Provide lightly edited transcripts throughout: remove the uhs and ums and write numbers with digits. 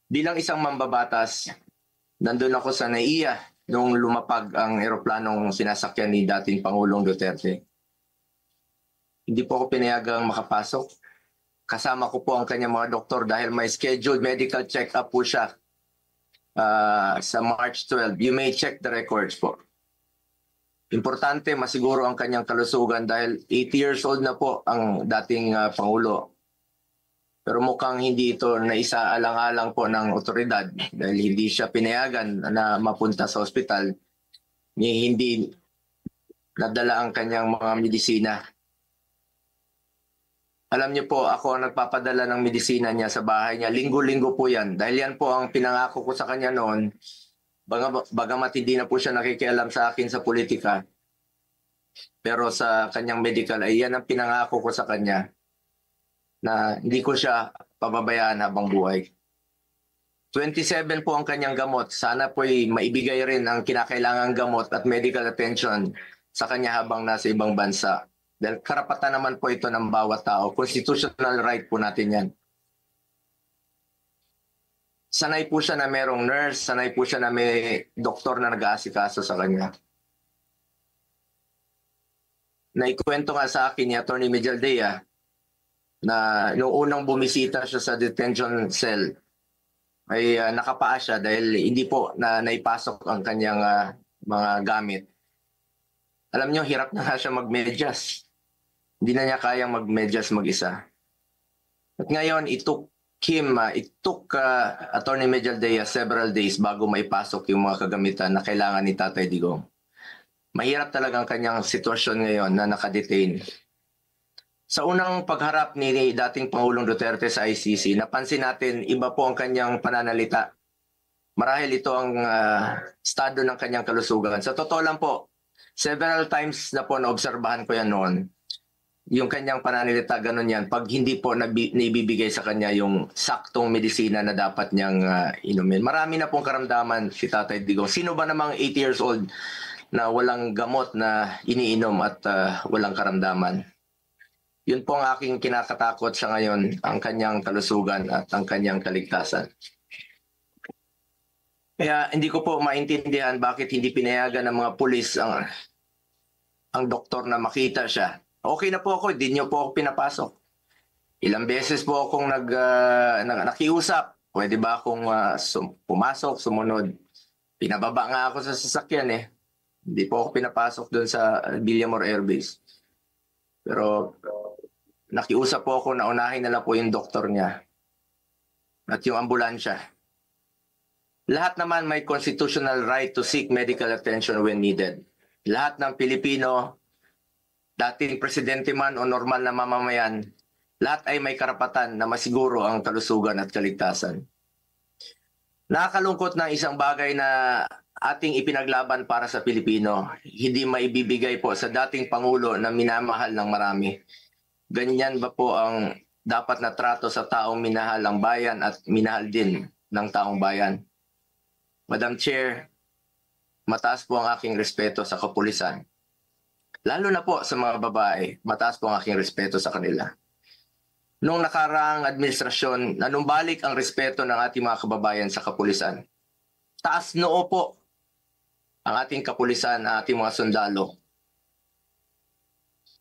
Bilang isang mambabatas, nandun ako sa NAIA nung lumapag ang eroplanong sinasakyan ni dating Pangulong Duterte. Hindi po ako pinayagang makapasok. Kasama ko po ang kanyang mga doktor dahil may scheduled medical check-up po siya sa March 12. You may check the records po. Importante masiguro ang kanyang kalusugan dahil 80 years old na po ang dating Pangulo. Pero mukhang hindi ito naisaalang-alang po ng otoridad dahil hindi siya pinayagan na mapunta sa ospital. Hindi nadala ang kanyang mga medisina. Alam niyo po, ako ang nagpapadala ng medisina niya sa bahay niya. Linggo-linggo po yan. Dahil yan po ang pinangako ko sa kanya noon. Bagamat hindi na po siya nakikialam sa akin sa politika. Pero sa kanyang medical, ay yan ang pinangako ko sa kanya na hindi ko siya pababayaan habang buhay. 27 po ang kanyang gamot. Sana po ay maibigay rin ang kinakailangang gamot at medical attention sa kanya habang nasa ibang bansa. Dahil karapatan naman po ito ng bawat tao. Constitutional right po natin yan. Sanay po siya na merong nurse, sanay po siya na may doktor na nag-aasikaso sa kanya. Naikwento nga sa akin ni Atty. Mejaldea na nung unang bumisita siya sa detention cell ay nakapaa siya dahil hindi po na naipasok ang kanyang mga gamit. Alam niyo, hirap na nga siya magmedyas. Hindi na niya kayang magmedyas mag-isa. At ngayon, it took Atty. Mejaldea several days bago maipasok yung mga kagamitan na kailangan ni Tatay Digong. Mahirap talaga ang kanyang sitwasyon ngayon na nakadetain. Sa unang pagharap ni dating Pangulong Duterte sa ICC, napansin natin iba po ang kanyang pananalita. Marahil ito ang estado ng kanyang kalusugan. Sa totoo lang po, several times na po naobserbahan ko yan noon. Yung kanyang pananalita, ganun yan. Pag hindi po naibibigay sa kanya yung saktong medisina na dapat niyang inumin. Marami na pong karamdaman si Tatay Digong. Sino ba namang 80 years old na walang gamot na iniinom at walang karamdaman? Yun po ang aking kinakatakot sa ngayon, ang kanyang kalusugan at ang kanyang kaligtasan. Kaya hindi ko po maintindihan bakit hindi pinayagan ng mga pulis ang doktor na makita siya. Okay na po ako, hindi niyo po ako pinapasok. Ilang beses po akong nakiusap. Pwede ba akong pumasok, sumunod? Pinababa nga ako sa sasakyan eh. Hindi po ako pinapasok doon sa Villamor Air Base. Pero nakiusap po ako na unahin na lang po yung doktor niya at yung ambulansya. Lahat naman may constitutional right to seek medical attention when needed. Lahat ng Pilipino, dating presidente man o normal na mamamayan, lahat ay may karapatan na masiguro ang kalusugan at kaligtasan. Nakakalungkot na isang bagay na ating ipinaglaban para sa Pilipino, hindi maibibigay po sa dating Pangulo na minamahal ng marami. Ganyan ba po ang dapat na trato sa taong minahal ang bayan at minahal din ng taong bayan? Madam Chair, mataas po ang aking respeto sa kapulisan. Lalo na po sa mga babae, mataas po ang aking respeto sa kanila. Noong nakaraang administrasyon, nanumbalik ang respeto ng ating mga kababayan sa kapulisan. Taas noo po ang ating kapulisan, ang ating mga sundalo.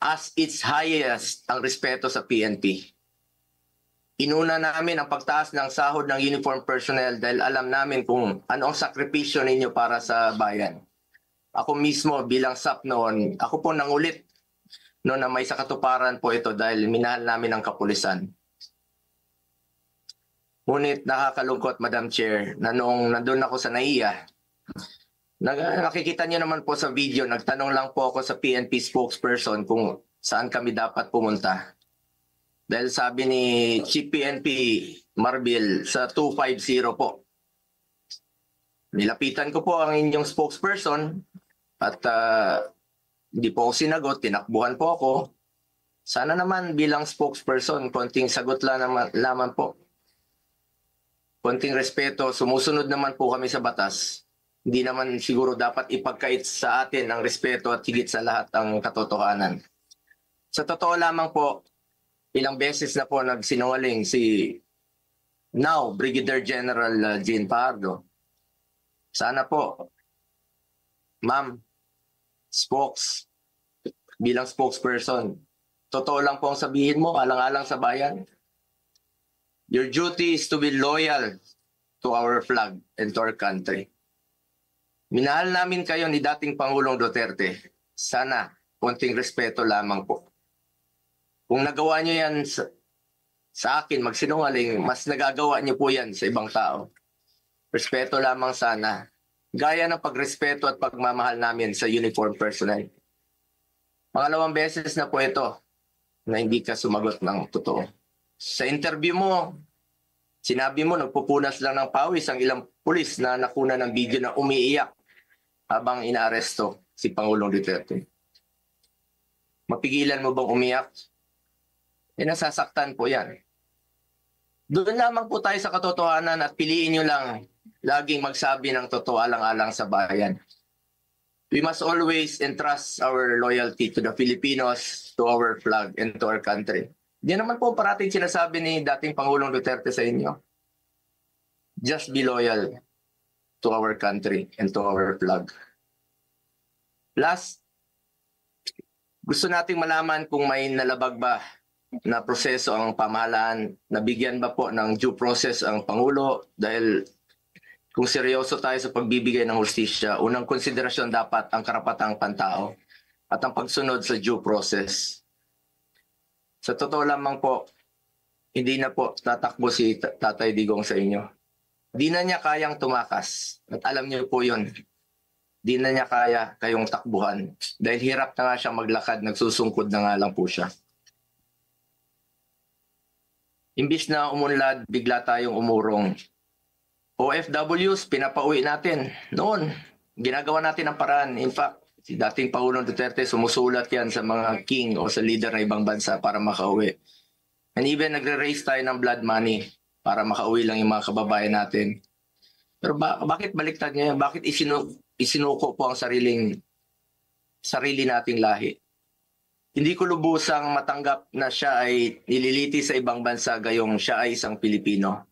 As its highest ang respeto sa PNP. Inuna namin ang pagtaas ng sahod ng uniform personnel dahil alam namin kung ano ang sakripisyo ninyo para sa bayan. Ako mismo bilang SAP noon, ako po nangulit noon na may sakatuparan po ito dahil minahal namin ang kapulisan. Ngunit nakakalungkot, Madam Chair, na noong nandun ako sa NAIA, nakikita niyo naman po sa video, nagtanong lang po ako sa PNP spokesperson kung saan kami dapat pumunta. Dahil sabi ni Chief PNP Marbil sa 250 po. Nilapitan ko po ang inyong spokesperson at hindi po ako sinagot, tinakbuhan po ako. Sana naman bilang spokesperson, konting sagot lang naman po. Konting respeto, sumusunod naman po kami sa batas. Hindi naman siguro dapat ipagkait sa atin ang respeto at higit sa lahat ang katotohanan. Sa totoo lamang po, ilang beses na po nagsinungaling si now Brigadier General Jean Pardo. Sana po, ma'am, bilang spokesperson, totoo lang po ang sabihin mo, alang-alang sa bayan. Your duty is to be loyal to our flag and to our country. Minahal namin kayo ni dating Pangulong Duterte. Sana, konting respeto lamang po. Kung nagawa niyo yan sa akin, magsinungaling, mas nagagawa niyo po yan sa ibang tao. Respeto lamang sana. Gaya ng pagrespeto at pagmamahal namin sa uniform personnel. Pangalawang beses na po ito na hindi ka sumagot ng totoo. Sa interview mo, sinabi mo nagpupunas lang ng pawis ang ilang pulis na nakuna ng video na umiiyak habang inaaresto si Pangulong Duterte. Mapigilan mo bang umiyak? Nasasaktan po yan. Doon lamang po tayo sa katotohanan at piliin nyo lang laging magsabi ng totoo alang-alang sa bayan. We must always entrust our loyalty to the Filipinos, to our flag, and to our country. Diyan naman po parating sinasabi ni dating Pangulong Duterte sa inyo. Just be loyal to our country and to our flag. Last, gusto nating malaman kung may nalabag ba na proseso ang pamahalaan, nabigyan ba po ng due process ang Pangulo dahil kung seryoso tayo sa pagbibigay ng hustisya, unang konsiderasyon dapat ang karapatang pantao at ang pagsunod sa due process. Sa totoo lamang po, hindi na po tatakbo si Tatay Digong sa inyo. Di na niya kayang tumakas. At alam niyo po yun. Di na niya kaya kayong takbuhan. Dahil hirap na nga siya maglakad, nagsusungkod na nga lang po siya. Imbis na umunlad, bigla tayong umurong. OFWs, pinapauwi natin. Noon, ginagawa natin ang paraan. In fact, si dating Pangulong Duterte, sumusulat yan sa mga king o sa leader ng ibang bansa para makauwi. And even nagre-raise tayo ng blood money para makauwi lang yung mga kababayan natin. Pero bakit baliktad niya? Bakit isinuko po ang sarili nating lahi? Hindi ko lubusang matanggap na siya ay nililiti sa ibang bansa gayong siya ay isang Pilipino.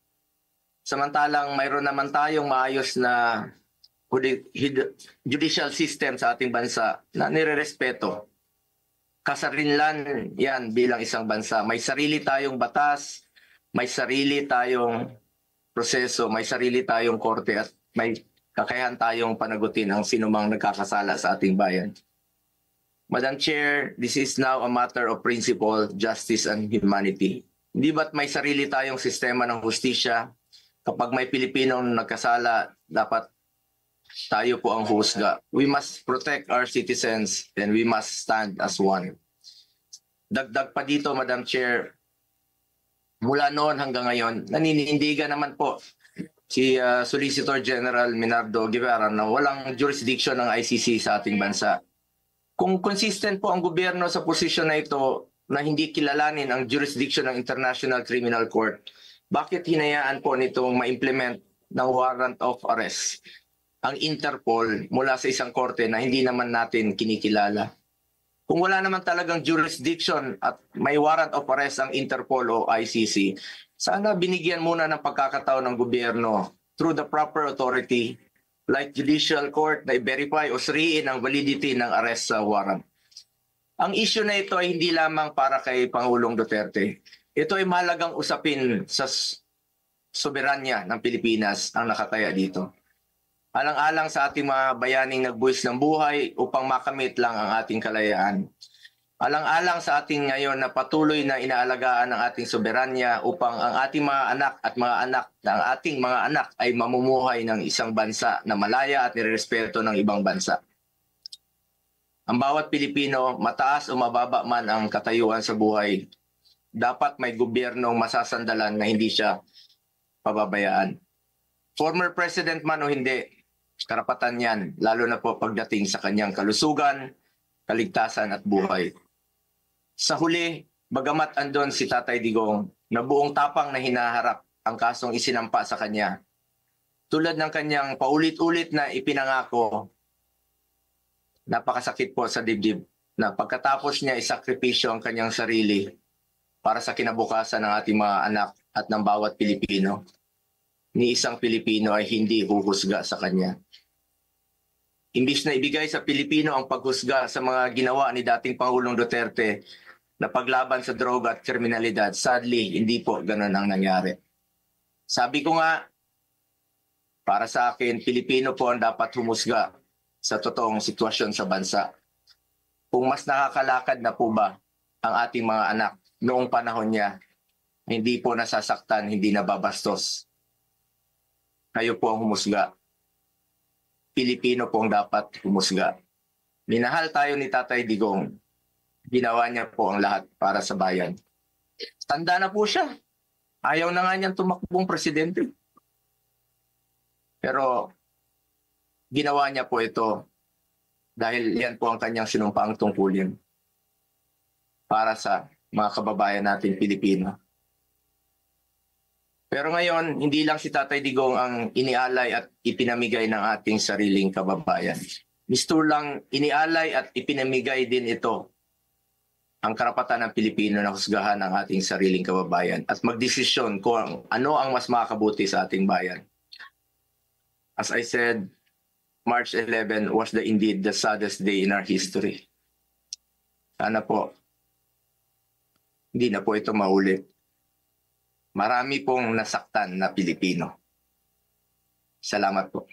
Samantalang mayroon naman tayong maayos na judicial system sa ating bansa na nirerespeto. Kasarinlan yan bilang isang bansa. May sarili tayong batas, may sarili tayong proseso, may sarili tayong korte at may kakayahan tayong panagutin ang sinumang nagkakasala sa ating bayan. Madam Chair, this is now a matter of principle, justice, and humanity. Hindi ba't may sarili tayong sistema ng hustisya? Kapag may Pilipinong nagkasala, dapat tayo po ang husga. We must protect our citizens and we must stand as one. Dagdag pa dito, Madam Chair, mula noon hanggang ngayon, naninindigan naman po si Solicitor General Minardo Guevara na walang jurisdiction ng ICC sa ating bansa. Kung consistent po ang gobyerno sa posisyon na ito na hindi kilalanin ang jurisdiction ng International Criminal Court, bakit hinayaan po nitong ma-implement ng warrant of arrest ang Interpol mula sa isang korte na hindi naman natin kinikilala? Kung wala naman talagang jurisdiction at may warrant of arrest ang Interpol o ICC, sana binigyan muna ng pagkakataon ng gobyerno through the proper authority like judicial court na i-verify o suriin ang validity ng arrest warrant. Ang issue na ito ay hindi lamang para kay Pangulong Duterte. Ito ay mahalagang usapin sa soberanya ng Pilipinas ang nakataya dito. Alang-alang sa ating mga bayaning nagbuwis ng buhay upang makamit lang ang ating kalayaan. Alang-alang sa ating ngayon na patuloy na inaalagaan ng ating soberanya upang ang ating mga anak at mga anak ng ating mga anak ay mamumuhay ng isang bansa na malaya at nirespeto ng ibang bansa. Ang bawat Pilipino, mataas o mababa man ang katayuan sa buhay, dapat may gobyernong masasandalan na hindi siya pababayaan. Former president man o hindi, karapatan yan, lalo na po pagdating sa kanyang kalusugan, kaligtasan at buhay. Sa huli, bagamat andon si Tatay Digong na buong tapang na hinaharap ang kasong isinampa sa kanya, tulad ng kanyang paulit-ulit na ipinangako, napakasakit po sa dibdib na pagkatapos niya isakripisyo ang kanyang sarili para sa kinabukasan ng ating mga anak at ng bawat Pilipino. Ni isang Pilipino ay hindi huhusga sa kanya. Imbis na ibigay sa Pilipino ang paghusga sa mga ginawa ni dating Pangulong Duterte na paglaban sa droga at kriminalidad, sadly, hindi po ganun ang nangyari. Sabi ko nga, para sa akin, Pilipino po ang dapat humusga sa totoong sitwasyon sa bansa. Kung mas nakakalakad na po ba ang ating mga anak noong panahon niya, hindi po nasasaktan, hindi nababastos. Kayo po ang humusga. Pilipino po ang dapat humusga. Minahal tayo ni Tatay Digong. Ginawa niya po ang lahat para sa bayan. Tanda na po siya. Ayaw na nga niyang tumakbong presidente. Pero ginawa niya po ito dahil yan po ang kanyang sinumpaang tungkulin para sa mga kababayan natin Pilipino. Pero ngayon, hindi lang si Tatay Digong ang inialay at ipinamigay ng ating sariling kababayan. Misto lang inialay at ipinamigay din ito ang karapatan ng Pilipino na husgahan ang ating sariling kababayan at magdesisyon kung ano ang mas makakabuti sa ating bayan. As I said, March 11 was indeed the saddest day in our history. Sana po, hindi na po ito maulit. Marami pong nasaktan na Pilipino. Salamat po.